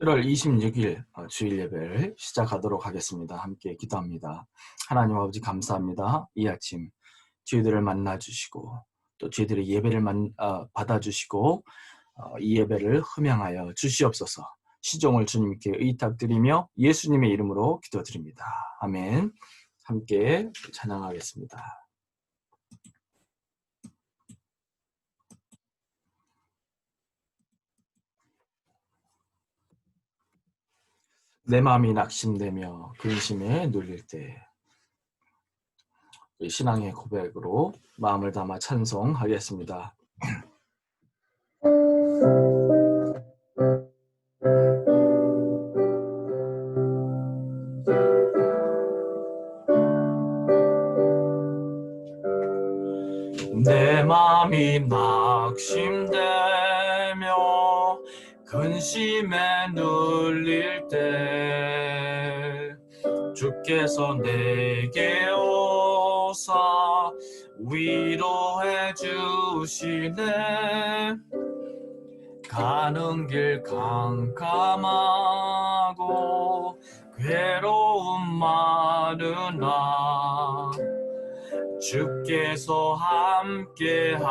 7월 26일 주일 예배를 시작하도록 하겠습니다. 함께 기도합니다. 하나님 아버지 감사합니다. 이 아침 저희들을 만나주시고 또 저희들의 예배를 받아주시고 이 예배를 흠양하여 주시옵소서. 시종을 주님께 의탁드리며 예수님의 이름으로 기도드립니다. 아멘. 함께 찬양하겠습니다. 내 마음이 낙심되며 근심에 눌릴 때 신앙의 고백으로 마음을 담아 찬송하겠습니다. 내 마음이 낙심되며 근심에 눌릴 때 주께서 내게 오사 위로해 주시네. 가는 길 캄캄하고 괴로움 많으나 주께서 함께하며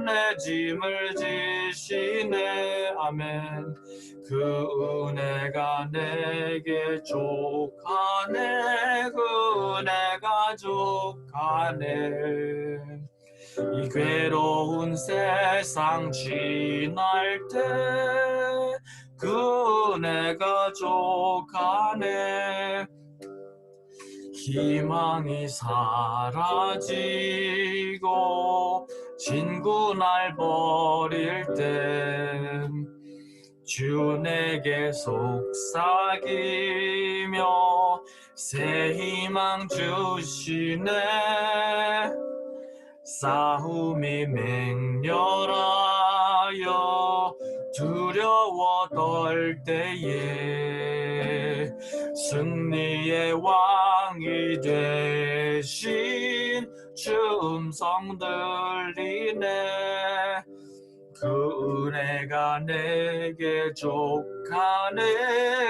내 짐을 지시네. 아멘. 그 은혜가 내게 족하네. 그 은혜가 족하네. 이 괴로운 세상 지날 때 그 은혜가 족하네. 희망이 사라지고 친구 날 버릴 때 주 내게 속삭이며 새 희망 주시네. 싸움이 맹렬하여 두려워 떨 때에 승리의 왕이 되신 주 음성 들리네. 그 은혜가 내게 족하네.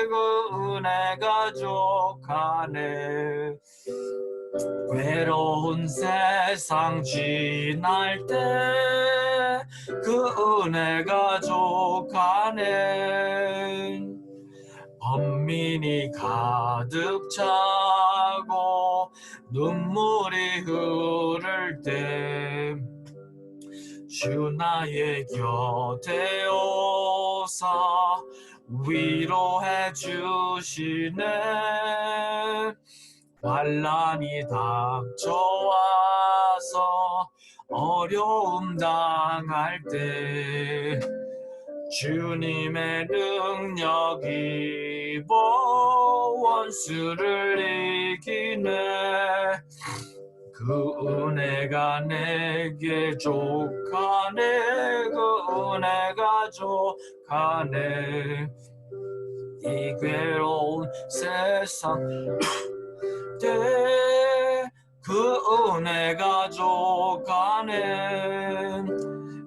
그 은혜가 족하네. 외로운 세상 지날 때 그 은혜가 족하네. 번민이 가득 차고 눈물이 흐를 때 주 나의 곁에 오사 위로해 주시네. 환난이 닥쳐와서 어려움 당할 때 주님의 능력 입어 원수를 이기네. 그 은혜가 내게 족하네. 그 은혜가 족하네. 이 괴로운 세상 때 그 은혜가 족하네.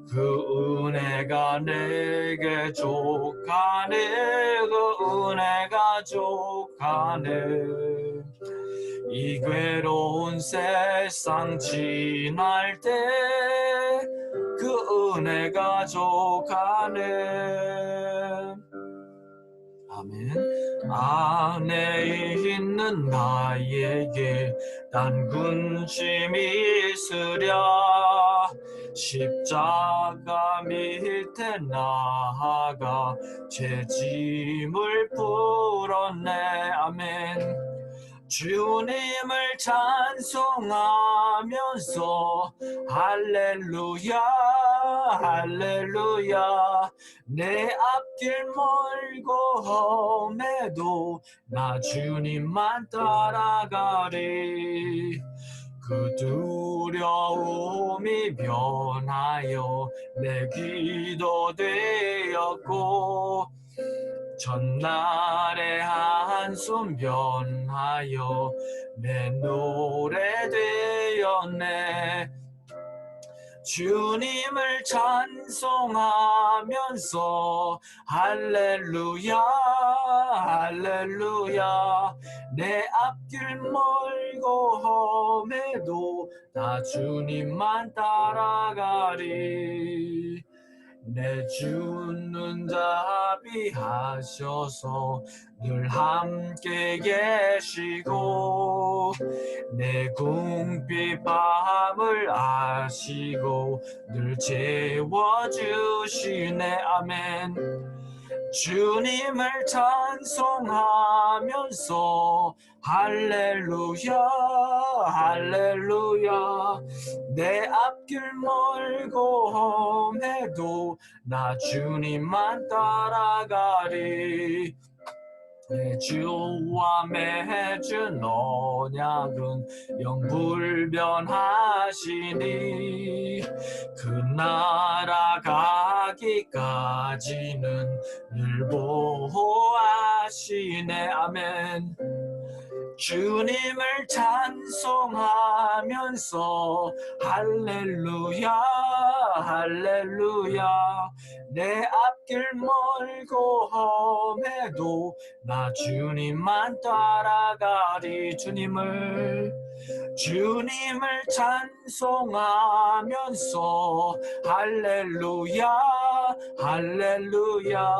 그 은혜가 내게 족하네. 그 은혜가 족하네. 이 괴로운 세상 지날 때 그 은혜가 족하네. 아멘. 안에 있는 나에게 단 군침이 있으랴. 십자가 밑에 나아가 제 짐을 풀었네. 아멘. 주님을 찬송하면서 할렐루야 할렐루야. 내 앞길 멀고 험해도 나 주님만 따라가리. 그 두려움이 변하여 내 기도 되었고 전날의 한숨 변하여 내 노래 되었네. 주님을 찬송하면서 할렐루야 할렐루야 내 앞길 멀고 험해도 나 주님만 따라가리 내 주는 자비하셔서 늘 함께 계시고 내 궁핍 밤을 아시고 늘 채워주시네 아멘 주님을 찬송하면서 할렐루야 할렐루야 내 앞길 멀고 험해도 나 주님만 따라가리 내 주와 맺은 언약은 영불변하시니 그 나라 가기까지는 늘 보호하시네 아멘 주님을 찬송하면서 할렐루야 할렐루야 내 앞길 멀고 험해도 나 주님만 따라가리 주님을 찬송하면서 할렐루야 할렐루야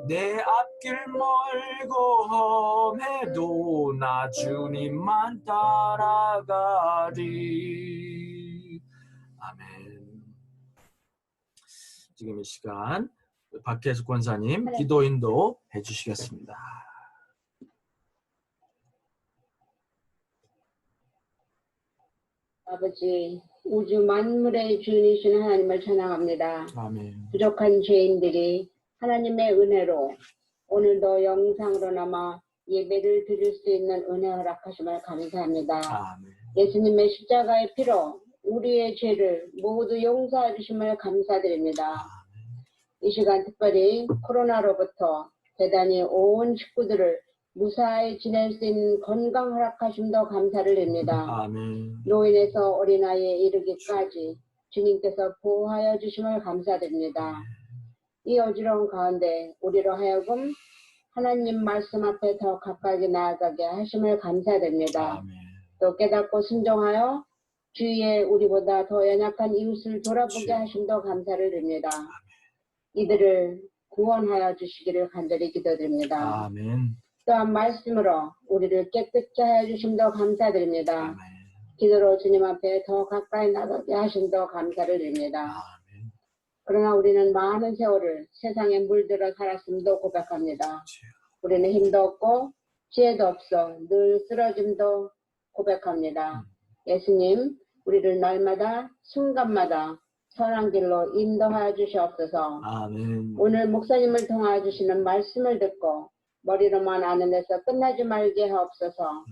내 앞길 멀고 험해도 나 주님만 따라가리 아멘 지금 이 시간 박혜숙 권사님 기도 인도 해주시겠습니다. 아버지, 우주 만물의 주인이신 하나님을 찬양합니다. 아멘. 부족한 죄인들이 하나님의 은혜로 오늘도 영상으로나마 예배를 드릴 수 있는 은혜 허락하심을 감사합니다. 아멘. 예수님의 십자가의 피로 우리의 죄를 모두 용서해 주심을 감사드립니다. 아멘. 이 시간 특별히 코로나로부터 대단히 온 식구들을 무사히 지낼 수 있는 건강 허락하심도 감사를 드립니다. 아멘. 노인에서 어린아이에 이르기까지 주님께서 보호하여 주심을 감사드립니다. 이 어지러운 가운데 우리로 하여금 하나님 말씀 앞에 더 가까이 나아가게 하심을 감사드립니다. 아멘. 또 깨닫고 순종하여 주위에 우리보다 더 연약한 이웃을 돌아보게 하심도 감사를 드립니다. 이들을 구원하여 주시기를 간절히 기도드립니다. 아멘. 또한 말씀으로 우리를 깨끗게 하여 주심도 감사드립니다. 아멘. 기도로 주님 앞에 더 가까이 나가게 하심도 감사를 드립니다. 아멘. 그러나 우리는 많은 세월을 세상에 물들어 살았음도 고백합니다. 우리는 힘도 없고 지혜도 없어 늘 쓰러짐도 고백합니다. 예수님, 우리를 날마다 순간마다 선한 길로 인도하여 주시옵소서. 아멘. 오늘 목사님을 통하여 주시는 말씀을 듣고 머리로만 아는 데서 끝나지 말게 하옵소서.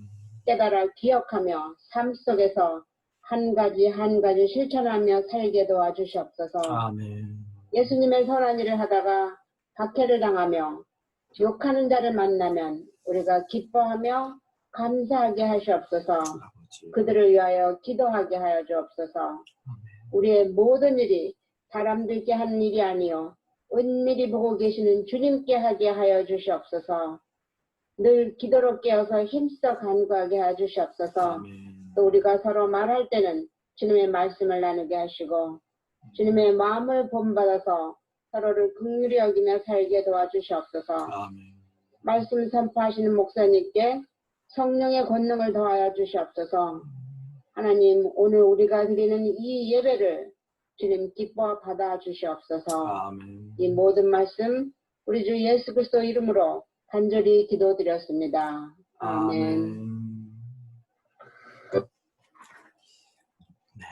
깨달아 기억하며 삶 속에서 한 가지 한 가지 실천하며 살게 도와주시옵소서. 아멘. 예수님의 선한 일을 하다가 박해를 당하며 욕하는 자를 만나면 우리가 기뻐하며 감사하게 하시옵소서. 아버지. 그들을 위하여 기도하게 하여 주옵소서. 아멘. 우리의 모든 일이 사람들께 하는 일이 아니요 은밀히 보고 계시는 주님께 하게 하여 주시옵소서. 늘 기도로 깨어서 힘써 간구하게 하여 주시옵소서. 아멘. 또 우리가 서로 말할 때는 주님의 말씀을 나누게 하시고 주님의 마음을 본받아서 서로를 긍휼히 여기며 살게 도와주시옵소서. 아멘. 말씀 선포하시는 목사님께 성령의 권능을 더하여 주시옵소서. 하나님, 오늘 우리가 드리는 이 예배를 주님 기뻐 받아 주시옵소서. 아멘. 이 모든 말씀 우리 주 예수 그리스도 이름으로 간절히 기도드렸습니다. 아멘. 아멘. 네.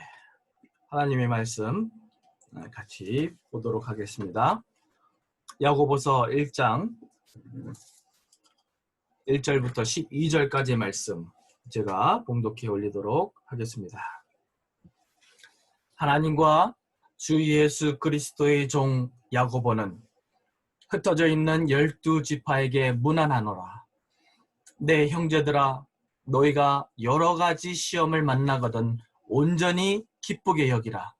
하나님의 말씀 같이 보도록 하겠습니다. 야고보서 1장 1절부터 12절까지의 말씀 제가 봉독해 올리도록 하겠습니다. 하나님과 주 예수 그리스도의 종 야고보는 흩어져 있는 12지파에게 문안하노라. 내 형제들아, 너희가 여러 가지 시험을 만나거든 온전히 기쁘게 여기라.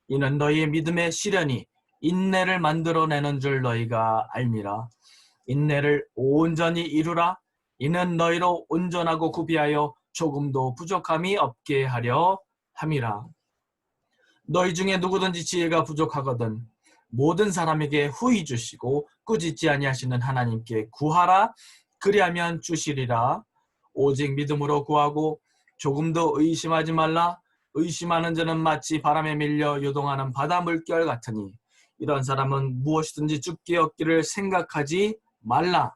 이는 너희의 믿음의 시련이 인내를 만들어내는 줄 너희가 알미라. 인내를 온전히 이루라. 이는 너희로 온전하고 구비하여 조금도 부족함이 없게 하려 함이라. 너희 중에 누구든지 지혜가 부족하거든 모든 사람에게 후히 주시고 꾸짖지 아니하시는 하나님께 구하라. 그리하면 주시리라. 오직 믿음으로 구하고 조금도 의심하지 말라. 의심하는 자는 마치 바람에 밀려 요동하는 바다 물결 같으니 이런 사람은 무엇이든지 죽게 얻기를 생각하지 말라.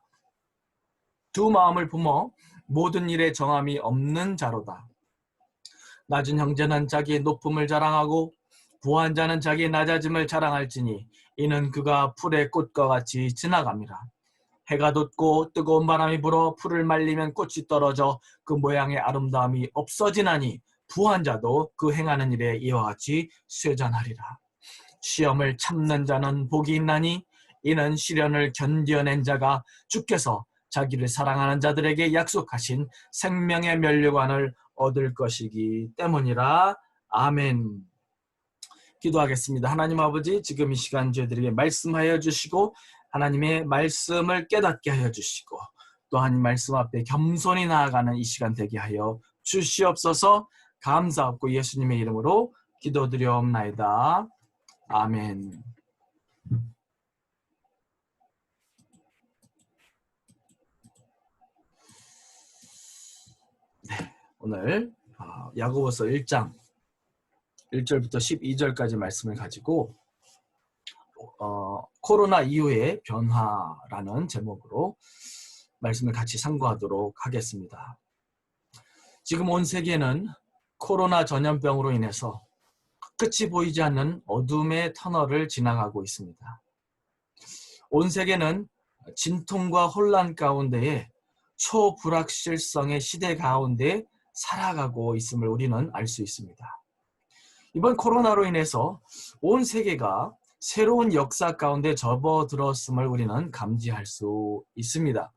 두 마음을 품어 모든 일에 정함이 없는 자로다. 낮은 형제는 자기의 높음을 자랑하고 부한 자는 자기의 낮아짐을 자랑할지니 이는 그가 풀의 꽃과 같이 지나갑니다. 해가 돋고 뜨거운 바람이 불어 풀을 말리면 꽃이 떨어져 그 모양의 아름다움이 없어지나니 부한 자도 그 행하는 일에 이와 같이 쇠잔하리라. 시험을 참는 자는 복이 있나니 이는 시련을 견뎌낸 자가 주께서 자기를 사랑하는 자들에게 약속하신 생명의 면류관을 얻을 것이기 때문이라. 아멘. 기도하겠습니다. 하나님 아버지, 지금 이 시간 저희들에게 말씀하여 주시고 하나님의 말씀을 깨닫게 하여 주시고 또한 말씀 앞에 겸손히 나아가는 이 시간 되게 하여 주시옵소서. 감사하고 예수님의 이름으로 기도드리옵나이다. 아멘. 네, 오늘 야고보서 1장 1절부터 12절까지 말씀을 가지고 코로나 이후의 변화라는 제목으로 말씀을 같이 상고하도록 하겠습니다. 지금 온 세계는 코로나 전염병으로 인해서 끝이 보이지 않는 어둠의 터널을 지나가고 있습니다. 온 세계는 진통과 혼란 가운데에 초불확실성의 시대 가운데 살아가고 있음을 우리는 알 수 있습니다. 이번 코로나로 인해서 온 세계가 새로운 역사 가운데 접어들었음을 우리는 감지할 수 있습니다.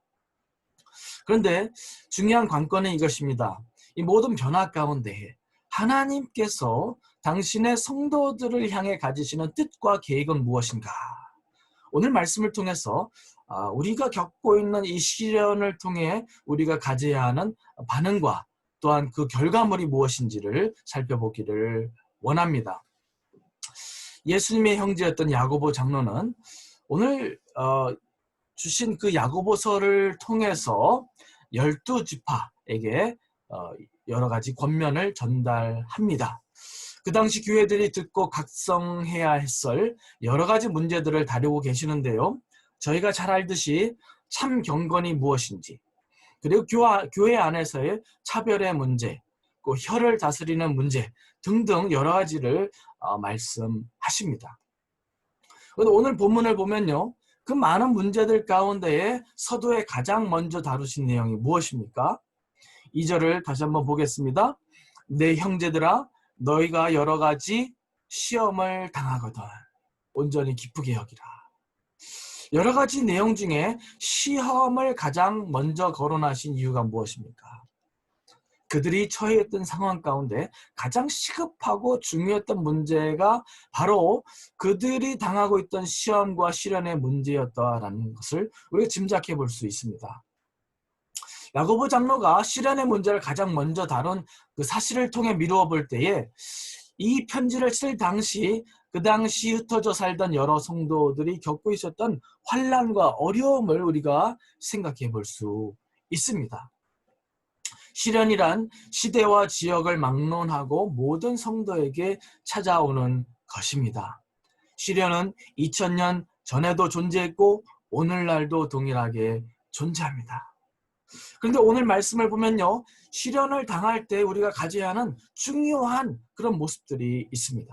그런데 중요한 관건은 이것입니다. 이 모든 변화 가운데 하나님께서 당신의 성도들을 향해 가지시는 뜻과 계획은 무엇인가? 오늘 말씀을 통해서 우리가 겪고 있는 이 시련을 통해 우리가 가져야 하는 반응과 또한 그 결과물이 무엇인지를 살펴보기를 원합니다. 예수님의 형제였던 야고보 장로는 오늘 주신 그 야고보서를 통해서 12지파에게 여러 가지 권면을 전달합니다. 그 당시 교회들이 듣고 각성해야 했을 여러 가지 문제들을 다루고 계시는데요. 저희가 잘 알듯이 참 경건이 무엇인지, 그리고 교회 안에서의 차별의 문제, 그 혀를 다스리는 문제 등등 여러 가지를 말씀하십니다. 오늘 본문을 보면요, 그 많은 문제들 가운데에 서도에 가장 먼저 다루신 내용이 무엇입니까? 2절을 다시 한번 보겠습니다. 내 형제들아, 너희가 여러 가지 시험을 당하거든 온전히 기쁘게 여기라. 여러 가지 내용 중에 시험을 가장 먼저 거론하신 이유가 무엇입니까? 그들이 처해있던 상황 가운데 가장 시급하고 중요했던 문제가 바로 그들이 당하고 있던 시험과 시련의 문제였다라는 것을 우리가 짐작해 볼 수 있습니다. 야고보 장로가 시련의 문제를 가장 먼저 다룬 그 사실을 통해 미루어 볼 때에 이 편지를 쓸 당시 그 당시 흩어져 살던 여러 성도들이 겪고 있었던 환난과 어려움을 우리가 생각해 볼 수 있습니다. 시련이란 시대와 지역을 막론하고 모든 성도에게 찾아오는 것입니다. 시련은 2000년 전에도 존재했고 오늘날도 동일하게 존재합니다. 그런데 오늘 말씀을 보면요, 시련을 당할 때 우리가 가져야 하는 중요한 그런 모습들이 있습니다.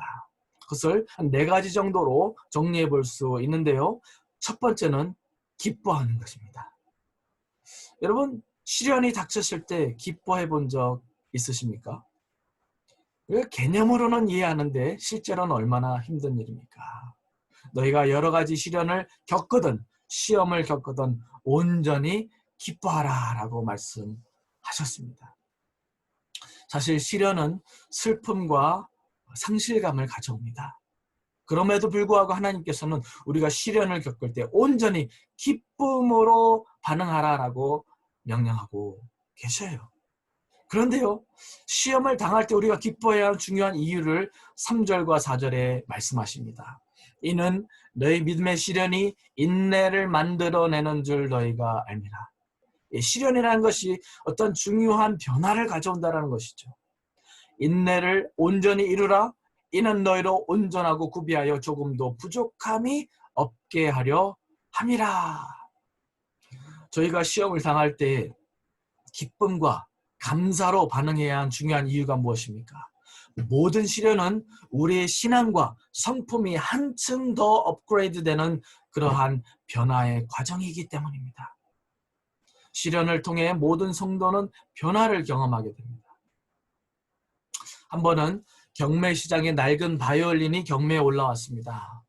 그것을 한 4가지 정도로 정리해 볼 수 있는데요. 첫 번째는 기뻐하는 것입니다. 여러분, 시련이 닥쳤을 때 기뻐해 본 적 있으십니까? 우리가 개념으로는 이해하는데 실제로는 얼마나 힘든 일입니까? 너희가 여러 가지 시련을 겪거든, 시험을 겪거든 온전히 기뻐하라 라고 말씀하셨습니다. 사실 시련은 슬픔과 상실감을 가져옵니다. 그럼에도 불구하고 하나님께서는 우리가 시련을 겪을 때 온전히 기쁨으로 반응하라라고 명령하고 계셔요. 그런데요, 시험을 당할 때 우리가 기뻐해야 하는 중요한 이유를 3절과 4절에 말씀하십니다. 이는 너희 믿음의 시련이 인내를 만들어내는 줄 너희가 알미라. 시련이라는 것이 어떤 중요한 변화를 가져온다는 것이죠. 인내를 온전히 이루라. 이는 너희로 온전하고 구비하여 조금도 부족함이 없게 하려 함이라. 저희가 시험을 당할 때 기쁨과 감사로 반응해야 하는 중요한 이유가 무엇입니까? 모든 시련은 우리의 신앙과 성품이 한층 더 업그레이드되는 그러한 변화의 과정이기 때문입니다. 시련을 통해 모든 성도는 변화를 경험하게 됩니다. 한 번은 경매 시장에 낡은 바이올린이 경매에 올라왔습니다.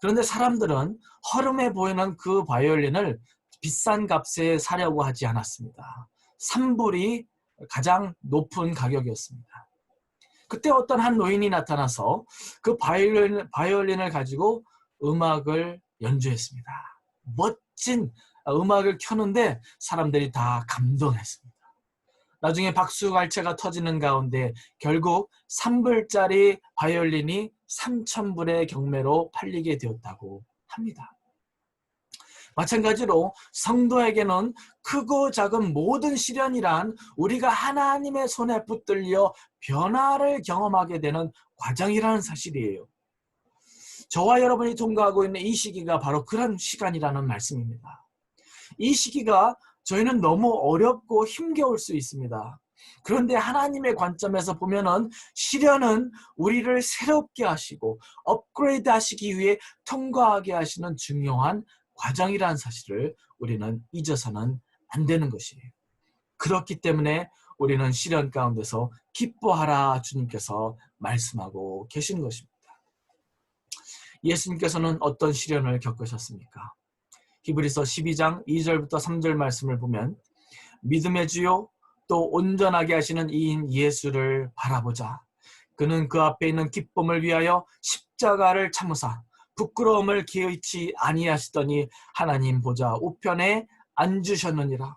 그런데 사람들은 허름해 보이는 그 바이올린을 비싼 값에 사려고 하지 않았습니다. 3불이 가장 높은 가격이었습니다. 그때 어떤 한 노인이 나타나서 그 바이올린을 가지고 음악을 연주했습니다. 멋진 음악을 켜는데 사람들이 다 감동했습니다. 나중에 박수갈채가 터지는 가운데 결국 3불짜리 바이올린이 3,000불의 경매로 팔리게 되었다고 합니다. 마찬가지로 성도에게는 크고 작은 모든 시련이란 우리가 하나님의 손에 붙들려 변화를 경험하게 되는 과정이라는 사실이에요. 저와 여러분이 통과하고 있는 이 시기가 바로 그런 시간이라는 말씀입니다. 이 시기가 저희는 너무 어렵고 힘겨울 수 있습니다. 그런데 하나님의 관점에서 보면은 시련은 우리를 새롭게 하시고 업그레이드 하시기 위해 통과하게 하시는 중요한 과정이라는 사실을 우리는 잊어서는 안 되는 것이에요. 그렇기 때문에 우리는 시련 가운데서 기뻐하라 주님께서 말씀하고 계신 것입니다. 예수님께서는 어떤 시련을 겪으셨습니까? 히브리서 12장 2절부터 3절 말씀을 보면 믿음의 주요 또 온전하게 하시는 이인 예수를 바라보자. 그는 그 앞에 있는 기쁨을 위하여 십자가를 참으사 부끄러움을 기의치 아니하시더니 하나님 보좌 우편에 앉으셨느니라.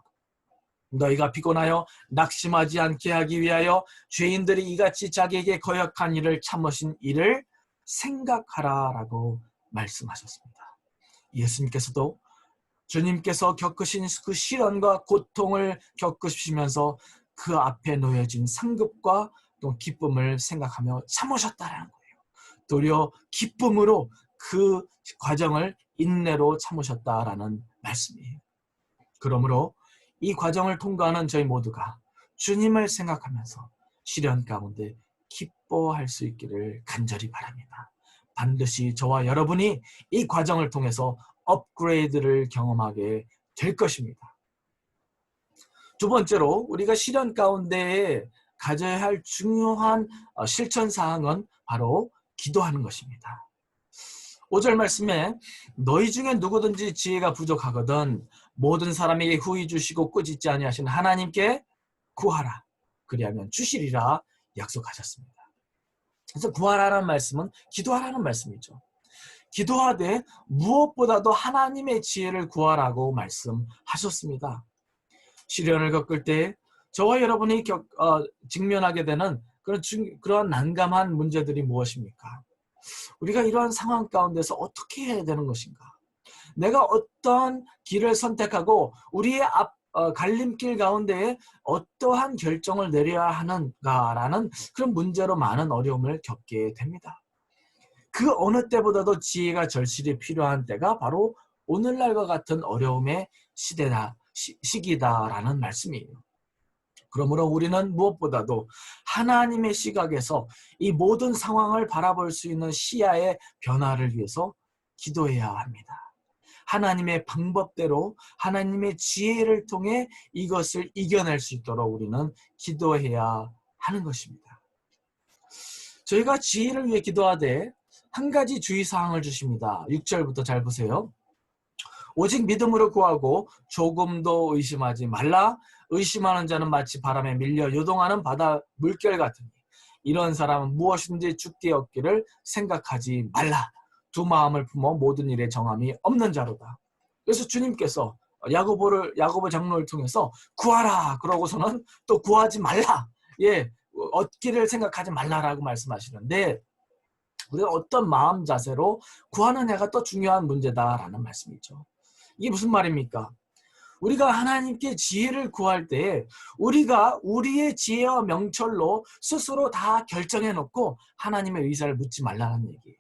너희가 피곤하여 낙심하지 않게 하기 위하여 죄인들이 이같이 자기에게 거역한 일을 참으신 일을 생각하라라고 말씀하셨습니다. 예수님께서도 주님께서 겪으신 그 시련과 고통을 겪으시면서 그 앞에 놓여진 상급과 또 기쁨을 생각하며 참으셨다라는 거예요. 도리어 기쁨으로 그 과정을 인내로 참으셨다라는 말씀이에요. 그러므로 이 과정을 통과하는 저희 모두가 주님을 생각하면서 시련 가운데 기뻐할 수 있기를 간절히 바랍니다. 반드시 저와 여러분이 이 과정을 통해서 업그레이드를 경험하게 될 것입니다. 두 번째로 우리가 시련 가운데 가져야 할 중요한 실천사항은 바로 기도하는 것입니다. 5절 말씀에 너희 중에 누구든지 지혜가 부족하거든 모든 사람에게 후히 주시고 꾸짖지 아니하시는 하나님께 구하라. 그리하면 주시리라 약속하셨습니다. 그래서 구하라는 말씀은 기도하라는 말씀이죠. 기도하되 무엇보다도 하나님의 지혜를 구하라고 말씀하셨습니다. 시련을 겪을 때 저와 여러분이 직면하게 되는 그런 난감한 문제들이 무엇입니까? 우리가 이러한 상황 가운데서 어떻게 해야 되는 것인가? 내가 어떤 길을 선택하고 우리의 갈림길 가운데 어떠한 결정을 내려야 하는가라는 그런 문제로 많은 어려움을 겪게 됩니다. 그 어느 때보다도 지혜가 절실히 필요한 때가 바로 오늘날과 같은 어려움의 시기다라는 말씀이에요. 그러므로 우리는 무엇보다도 하나님의 시각에서 이 모든 상황을 바라볼 수 있는 시야의 변화를 위해서 기도해야 합니다. 하나님의 방법대로 하나님의 지혜를 통해 이것을 이겨낼 수 있도록 우리는 기도해야 하는 것입니다. 저희가 지혜를 위해 기도하되 한 가지 주의사항을 주십니다. 6절부터 잘 보세요. 오직 믿음으로 구하고 조금도 의심하지 말라. 의심하는 자는 마치 바람에 밀려 요동하는 바다 물결 같으니 이런 사람은 무엇이든지 죽게 얻기를 생각하지 말라. 두 마음을 품어 모든 일에 정함이 없는 자로다. 그래서 주님께서 야고보 장로를 통해서 구하라 그러고서는 또 구하지 말라. 예, 얻기를 생각하지 말라라고 말씀하시는데 우리가 어떤 마음 자세로 구하느냐가 또 중요한 문제다라는 말씀이죠. 이게 무슨 말입니까? 우리가 하나님께 지혜를 구할 때 우리가 우리의 지혜와 명철로 스스로 다 결정해 놓고 하나님의 의사를 묻지 말라는 얘기예요.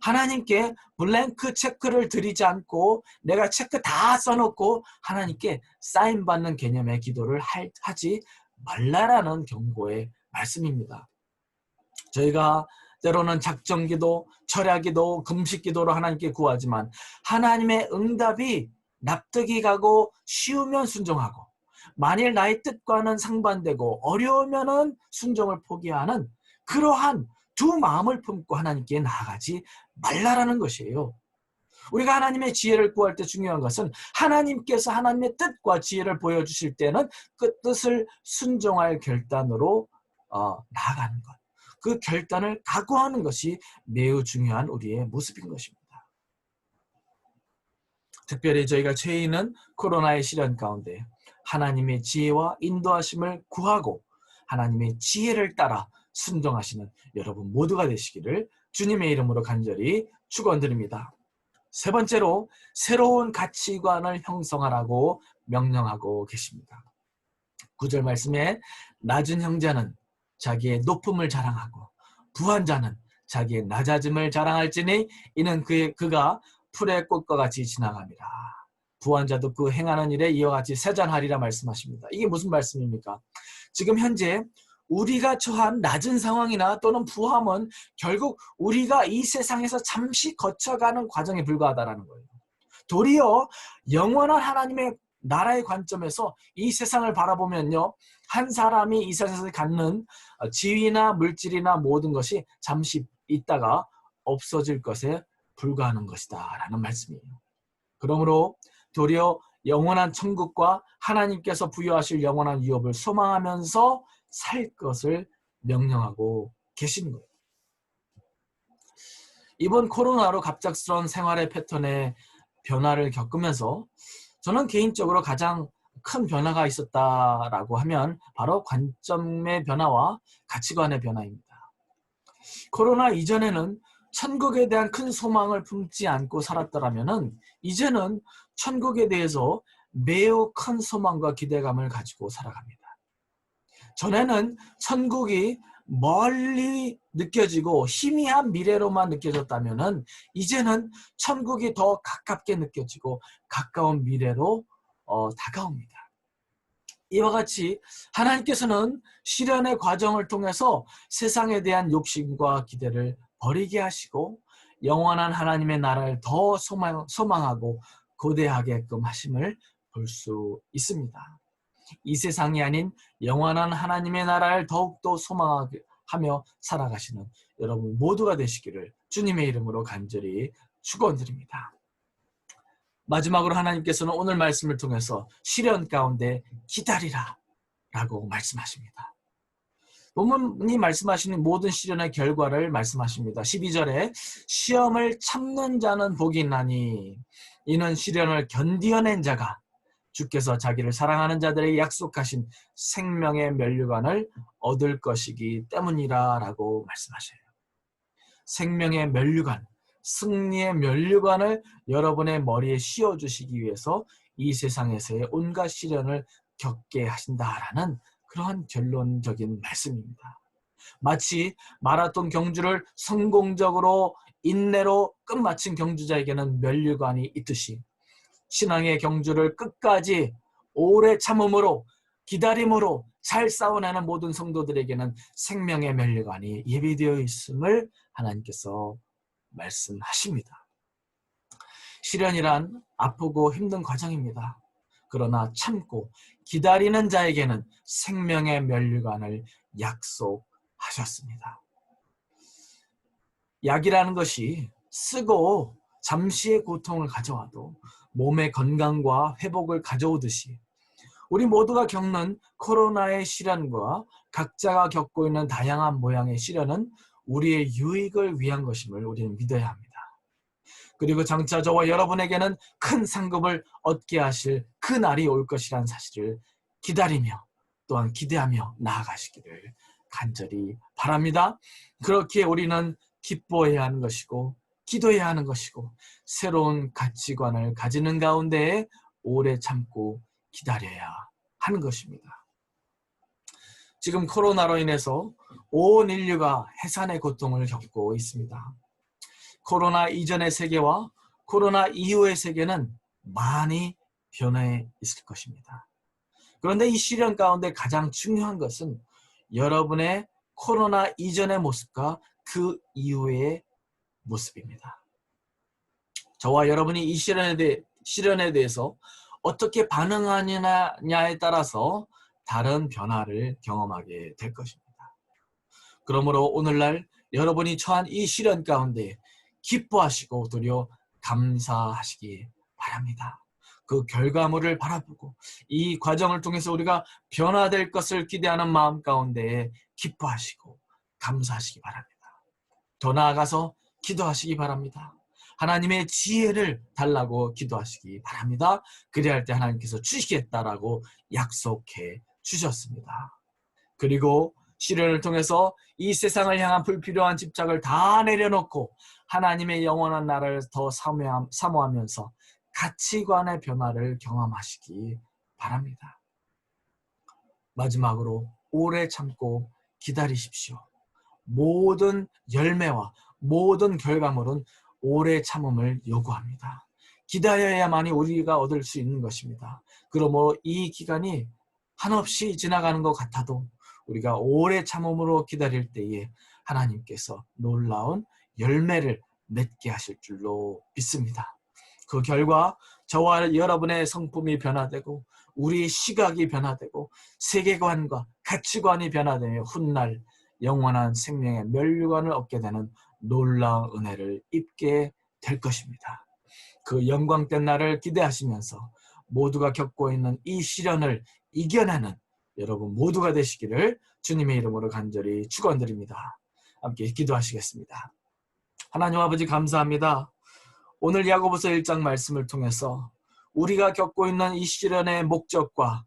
하나님께 블랭크 체크를 드리지 않고 내가 체크 다 써놓고 하나님께 사인받는 개념의 기도를 하지 말라라는 경고의 말씀입니다. 저희가 때로는 작정기도, 철야기도, 금식기도로 하나님께 구하지만 하나님의 응답이 납득이 가고 쉬우면 순종하고 만일 나의 뜻과는 상반되고 어려우면은 순종을 포기하는 그러한 두 마음을 품고 하나님께 나아가지 말라라는 것이에요. 우리가 하나님의 지혜를 구할 때 중요한 것은 하나님께서 하나님의 뜻과 지혜를 보여주실 때는 그 뜻을 순종할 결단으로 나아가는 것. 그 결단을 각오하는 것이 매우 중요한 우리의 모습인 것입니다. 특별히 저희가 처해 있는 코로나의 시련 가운데 하나님의 지혜와 인도하심을 구하고 하나님의 지혜를 따라 순종하시는 여러분 모두가 되시기를 주님의 이름으로 간절히 축원드립니다. 세 번째로 새로운 가치관을 형성하라고 명령하고 계십니다. 9절 말씀에 낮은 형제는 자기의 높음을 자랑하고 부한 자는 자기의 낮아짐을 자랑할지니 이는 그가 풀의 꽃과 같이 지나갑니다. 부한 자도 그 행하는 일에 이와 같이 세잔하리라 말씀하십니다. 이게 무슨 말씀입니까? 지금 현재 우리가 처한 낮은 상황이나 또는 부함은 결국 우리가 이 세상에서 잠시 거쳐가는 과정에 불과하다는 거예요. 도리어 영원한 하나님의 나라의 관점에서 이 세상을 바라보면요. 한 사람이 이 세상에서 갖는 지위나 물질이나 모든 것이 잠시 있다가 없어질 것에 불과하는 것이다 라는 말씀이에요. 그러므로 도리어 영원한 천국과 하나님께서 부여하실 영원한 위업을 소망하면서 살 것을 명령하고 계시는 거예요. 이번 코로나로 갑작스러운 생활의 패턴의 변화를 겪으면서 저는 개인적으로 가장 큰 변화가 있었다라고 하면 바로 관점의 변화와 가치관의 변화입니다. 코로나 이전에는 천국에 대한 큰 소망을 품지 않고 살았더라면 이제는 천국에 대해서 매우 큰 소망과 기대감을 가지고 살아갑니다. 전에는 천국이 멀리 느껴지고 희미한 미래로만 느껴졌다면 이제는 천국이 더 가깝게 느껴지고 가까운 미래로 다가옵니다. 이와 같이 하나님께서는 시련의 과정을 통해서 세상에 대한 욕심과 기대를 버리게 하시고 영원한 하나님의 나라를 더 소망하고 고대하게끔 하심을 볼 수 있습니다. 이 세상이 아닌 영원한 하나님의 나라를 더욱더 소망하며 살아가시는 여러분 모두가 되시기를 주님의 이름으로 간절히 축원드립니다. 마지막으로 하나님께서는 오늘 말씀을 통해서 시련 가운데 기다리라 라고 말씀하십니다. 본문이 말씀하시는 모든 시련의 결과를 말씀하십니다. 12절에 시험을 참는 자는 복이 있나니 이는 시련을 견디어낸 자가 주께서 자기를 사랑하는 자들에게 약속하신 생명의 면류관을 얻을 것이기 때문이라 라고 말씀하셔요. 생명의 면류관, 승리의 면류관을 여러분의 머리에 씌워주시기 위해서 이 세상에서의 온갖 시련을 겪게 하신다라는 그러한 결론적인 말씀입니다. 마치 마라톤 경주를 성공적으로 인내로 끝마친 경주자에게는 면류관이 있듯이 신앙의 경주를 끝까지 오래 참음으로 기다림으로 잘 싸워내는 모든 성도들에게는 생명의 면류관이 예비되어 있음을 하나님께서 말씀하십니다. 시련이란 아프고 힘든 과정입니다. 그러나 참고 기다리는 자에게는 생명의 면류관을 약속하셨습니다. 약이라는 것이 쓰고 잠시의 고통을 가져와도 몸의 건강과 회복을 가져오듯이 우리 모두가 겪는 코로나의 시련과 각자가 겪고 있는 다양한 모양의 시련은 우리의 유익을 위한 것임을 우리는 믿어야 합니다. 그리고 장차 저와 여러분에게는 큰 상급을 얻게 하실 그 날이 올 것이라는 사실을 기다리며 또한 기대하며 나아가시기를 간절히 바랍니다. 그렇게 우리는 기뻐해야 하는 것이고 기도해야 하는 것이고 새로운 가치관을 가지는 가운데 오래 참고 기다려야 하는 것입니다. 지금 코로나로 인해서 온 인류가 해산의 고통을 겪고 있습니다. 코로나 이전의 세계와 코로나 이후의 세계는 많이 변해 있을 것입니다. 그런데 이 시련 가운데 가장 중요한 것은 여러분의 코로나 이전의 모습과 그 이후의 모습입니다. 저와 여러분이 이 시련에 대해서 어떻게 반응하느냐에 따라서 다른 변화를 경험하게 될 것입니다. 그러므로 오늘날 여러분이 처한 이 시련 가운데 기뻐하시고 도리어 감사하시기 바랍니다. 그 결과물을 바라보고 이 과정을 통해서 우리가 변화될 것을 기대하는 마음 가운데 기뻐하시고 감사하시기 바랍니다. 더 나아가서 기도하시기 바랍니다. 하나님의 지혜를 달라고 기도하시기 바랍니다. 그래야 할 때 하나님께서 주시겠다라고 약속해 주셨습니다. 그리고 시련을 통해서 이 세상을 향한 불필요한 집착을 다 내려놓고 하나님의 영원한 나라를 더 사모하면서 가치관의 변화를 경험하시기 바랍니다. 마지막으로 오래 참고 기다리십시오. 모든 열매와 모든 결과물은 오래 참음을 요구합니다. 기다려야만이 우리가 얻을 수 있는 것입니다. 그러므로 이 기간이 한없이 지나가는 것 같아도 우리가 오래 참음으로 기다릴 때에 하나님께서 놀라운 열매를 맺게 하실 줄로 믿습니다. 그 결과 저와 여러분의 성품이 변화되고 우리의 시각이 변화되고 세계관과 가치관이 변화되며 훗날 영원한 생명의 면류관을 얻게 되는 놀라운 은혜를 입게 될 것입니다. 그 영광된 날을 기대하시면서 모두가 겪고 있는 이 시련을 이겨내는 여러분 모두가 되시기를 주님의 이름으로 간절히 축원드립니다. 함께 기도하시겠습니다. 하나님 아버지 감사합니다. 오늘 야고보서 1장 말씀을 통해서 우리가 겪고 있는 이 시련의 목적과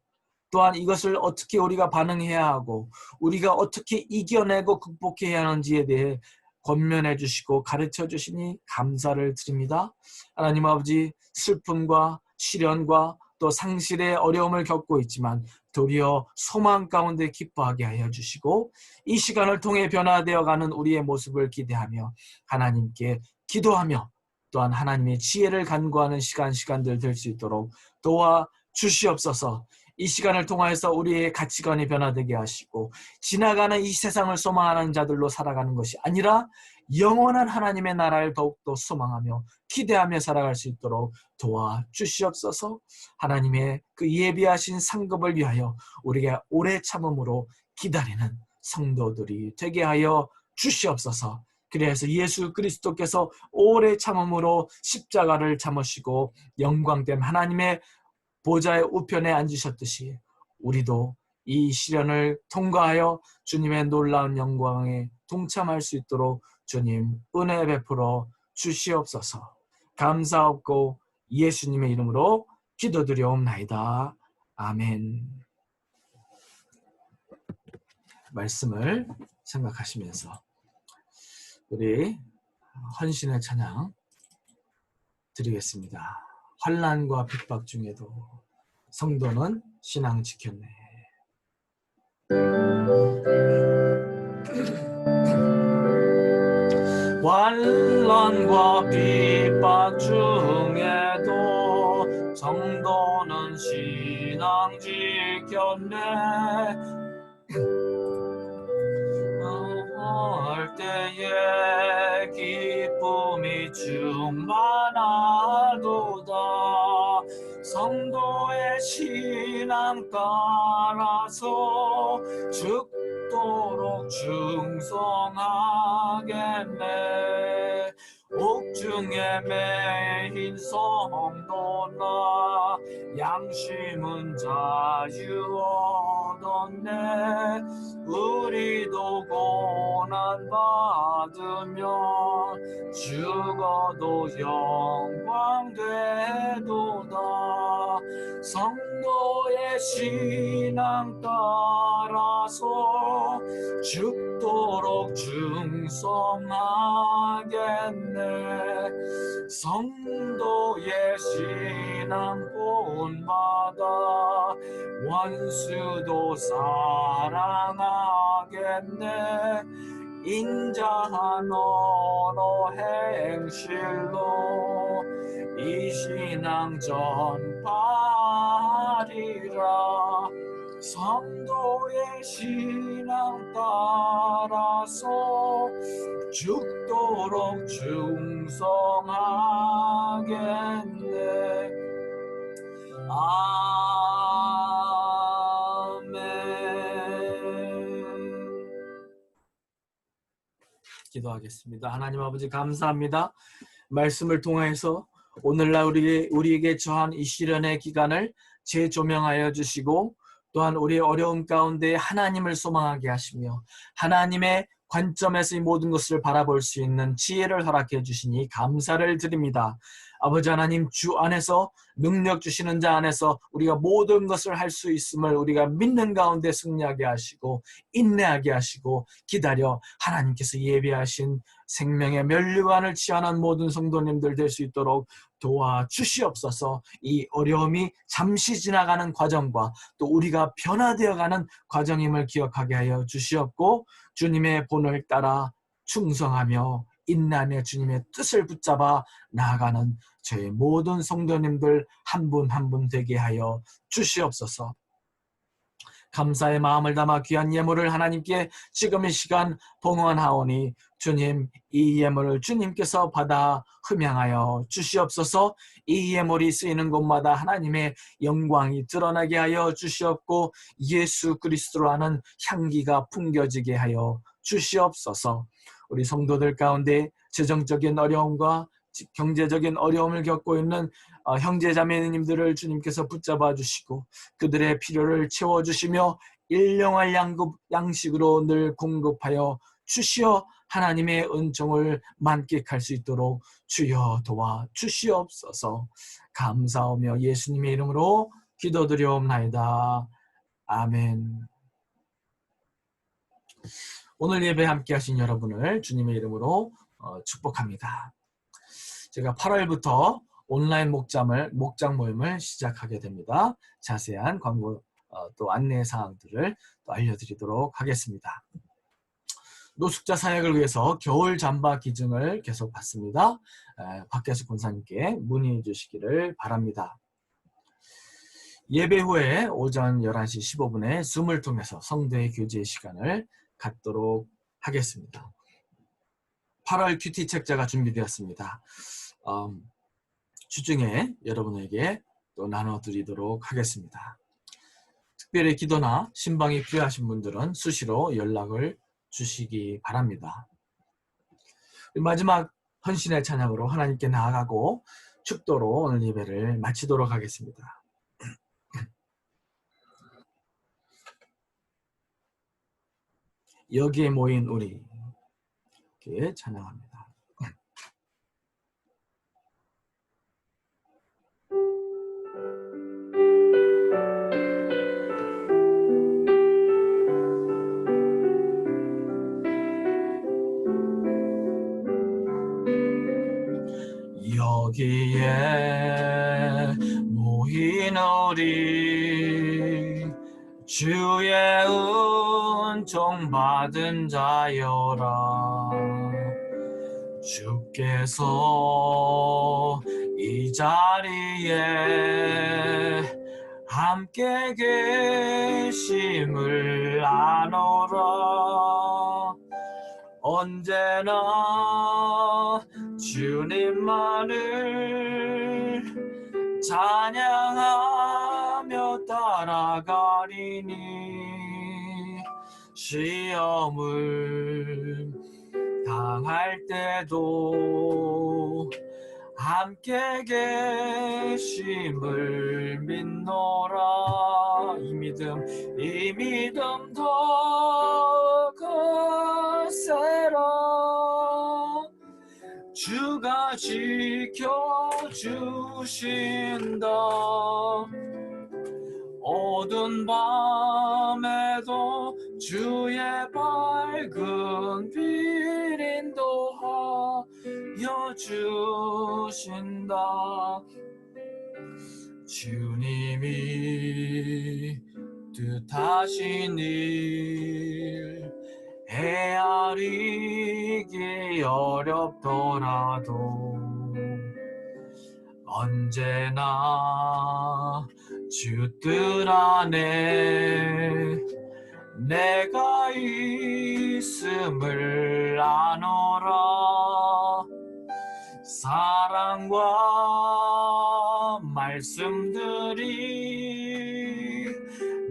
또한 이것을 어떻게 우리가 반응해야 하고 우리가 어떻게 이겨내고 극복해야 하는지에 대해 권면해 주시고 가르쳐 주시니 감사를 드립니다. 하나님 아버지 슬픔과 시련과 또 상실의 어려움을 겪고 있지만 도리어 소망 가운데 기뻐하게 하여 주시고 이 시간을 통해 변화되어가는 우리의 모습을 기대하며 하나님께 기도하며 또한 하나님의 지혜를 간구하는 시간들 될 수 있도록 도와 주시옵소서. 이 시간을 통하여서 우리의 가치관이 변화되게 하시고 지나가는 이 세상을 소망하는 자들로 살아가는 것이 아니라 영원한 하나님의 나라를 더욱더 소망하며 기대하며 살아갈 수 있도록 도와주시옵소서. 하나님의 그 예비하신 상급을 위하여 우리가 오래 참음으로 기다리는 성도들이 되게 하여 주시옵소서. 그래서 예수 그리스도께서 오래 참음으로 십자가를 참으시고 영광된 하나님의 보좌의 우편에 앉으셨듯이 우리도 이 시련을 통과하여 주님의 놀라운 영광에 동참할 수 있도록 주님 은혜 베풀어 주시옵소서. 감사하고 예수님의 이름으로 기도드리옵나이다. 아멘. 말씀을 생각하시면서 우리 헌신의 찬양 드리겠습니다. 환난과 핍박 중에도 성도는 신앙 지켰네. 환난과 핍박 중에도 성도는 신앙 지켰네. 할 때에 기쁨이 충만하도다. 성도의 신앙 따라서 죽도록 충성하겠네. 옥중에 매인 성도나 양심은 자유 우리도 고난 받으며 죽어도 영광 되도다. 성도의 신앙 따라서 죽도록 충성하겠네. 성도의 신앙 본받아 원수도 사랑하겠네. 인자한 언어 행실로 이 신앙 전파하리라. 성도의 신앙 따라서 죽도록 충성하겠네. 아멘. 기도하겠습니다. 하나님 아버지 감사합니다. 말씀을 통해서 오늘날 우리에게 처한 이 시련의 기간을 재조명하여 주시고 또한 우리의 어려움 가운데 하나님을 소망하게 하시며 하나님의 관점에서 이 모든 것을 바라볼 수 있는 지혜를 허락해 주시니 감사를 드립니다. 아버지 하나님, 주 안에서 능력 주시는 자 안에서 우리가 모든 것을 할 수 있음을 우리가 믿는 가운데 승리하게 하시고 인내하게 하시고 기다려 하나님께서 예비하신 생명의 면류관을 취하는 모든 성도님들 될 수 있도록 도와주시옵소서. 이 어려움이 잠시 지나가는 과정과 또 우리가 변화되어가는 과정임을 기억하게 하여 주시옵고 주님의 본을 따라 충성하며 인내하며 주님의 뜻을 붙잡아 나아가는 저희 모든 성도님들 한 분 한 분 되게 하여 주시옵소서. 감사의 마음을 담아 귀한 예물을 하나님께 지금 이 시간 봉헌하오니 주님, 이 예물을 주님께서 받아 흠양하여 주시옵소서. 이 예물이 쓰이는 곳마다 하나님의 영광이 드러나게 하여 주시옵고 예수 그리스도로 하는 향기가 풍겨지게 하여 주시옵소서. 우리 성도들 가운데 재정적인 어려움과 경제적인 어려움을 겪고 있는 형제 자매님들을 주님께서 붙잡아 주시고 그들의 필요를 채워주시며 일용할 양식으로 늘 공급하여 주시어 하나님의 은총을 만끽할 수 있도록 주여 도와 주시옵소서. 감사하며 예수님의 이름으로 기도드리옵나이다. 아멘. 오늘 예배 함께 하신 여러분을 주님의 이름으로 축복합니다. 제가 8월부터 온라인 목장 모임을 시작하게 됩니다. 자세한 광고 또 안내 사항들을 또 알려드리도록 하겠습니다. 노숙자 사역을 위해서 겨울 잠바 기증을 계속 받습니다. 박계수 권사님께 문의해 주시기를 바랍니다. 예배 후에 오전 11시 15분에 줌을 통해서 성도의 교제 시간을 갖도록 하겠습니다. 8월 큐티 책자가 준비되었습니다. 주중에 여러분에게 또 나눠드리도록 하겠습니다. 특별히 기도나 신방이 필요하신 분들은 수시로 연락을 주시기 바랍니다. 마지막 헌신의 찬양으로 하나님께 나아가고 축도로 오늘 예배를 마치도록 하겠습니다. 여기에 모인 우리 이렇게 찬양합니다. 여기에 모인 우리 주의 은총 받은 자여라. 주께서 이 자리에 함께 계심을 아노라. 언제나 주님만을 찬양하며 따라가리니 시험을 당할 때도 함께 계심을 믿노라. 이미 이 믿음 더 거세라. 주가 지켜주신다. 어두운 밤에도 주의 밝은 빛 인도하여 주신다. 주님이 뜻하신 일 헤아리기 어렵더라도 언제나 주 뜻 안에 내가 있음을 아노라. 사랑과 말씀들이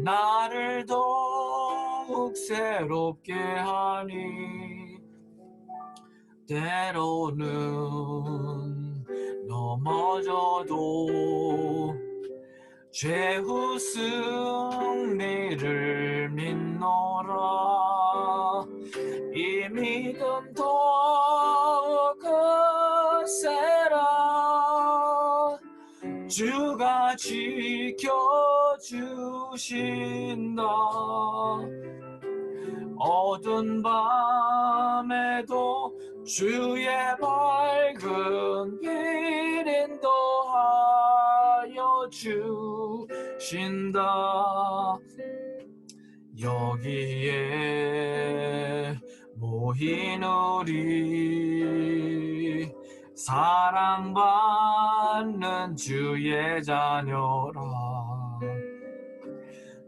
나를 더욱 새롭게 하니 때로는 넘어져도 최후 승리를 믿노라. 이 믿음 더 거세라. 주가 지켜주신다. 어두운 밤에도 주의 밝은 빛 인도하여 주신다. 여기에 모인 우리 사랑받는 주의 자녀라.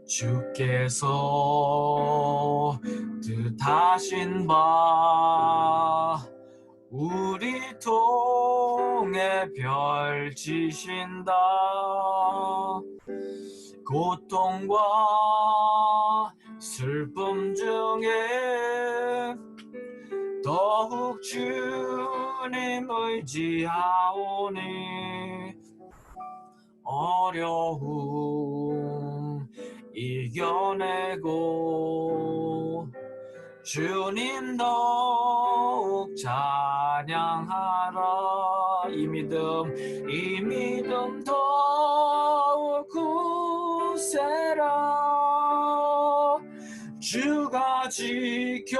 주께서 뜻하신 바 우리 통해 펼치신다. 고통과 슬픔 중에 더욱 주님 의지하오니 어려움 이겨내고 주님 더욱 찬양하라. 이 믿음 더욱 굳세라. 주가 지켜주신다.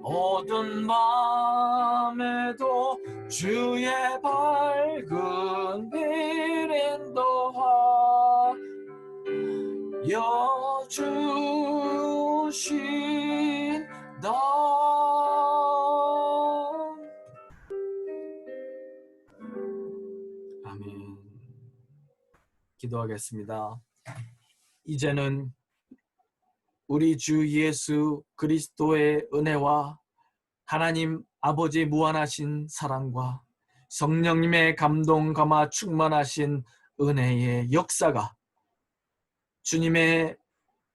어두운 밤에도 주의 밝은 빛 인도하여 주신다. 아멘. 기도하겠습니다. 이제는 우리 주 예수 그리스도의 은혜와 하나님 아버지 무한하신 사랑과 성령님의 감동 감화 충만하신 은혜의 역사가 주님의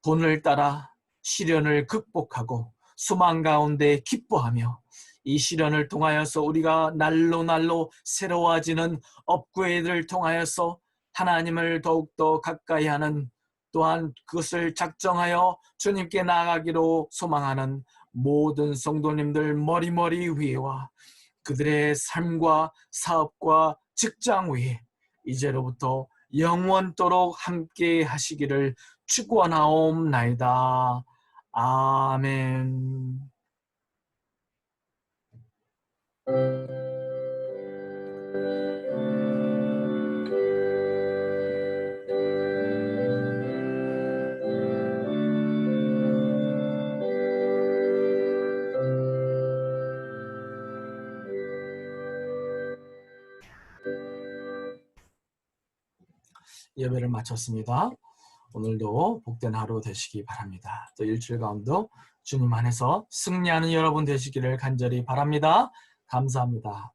본을 따라 시련을 극복하고 소망 가운데 기뻐하며 이 시련을 통하여서 우리가 날로 새로워지는 업그레이드를 통하여서 하나님을 더욱더 가까이 하는, 또한 그것을 작정하여 주님께 나아가기로 소망하는 모든 성도님들 머리머리 위에와 그들의 삶과 사업과 직장 위에 이제로부터 영원토록 함께 하시기를 축원하옵나이다. 아멘. 예배를 마쳤습니다. 오늘도 복된 하루 되시기 바랍니다. 또 일주일 가운데 주님 안에서 승리하는 여러분 되시기를 간절히 바랍니다. 감사합니다.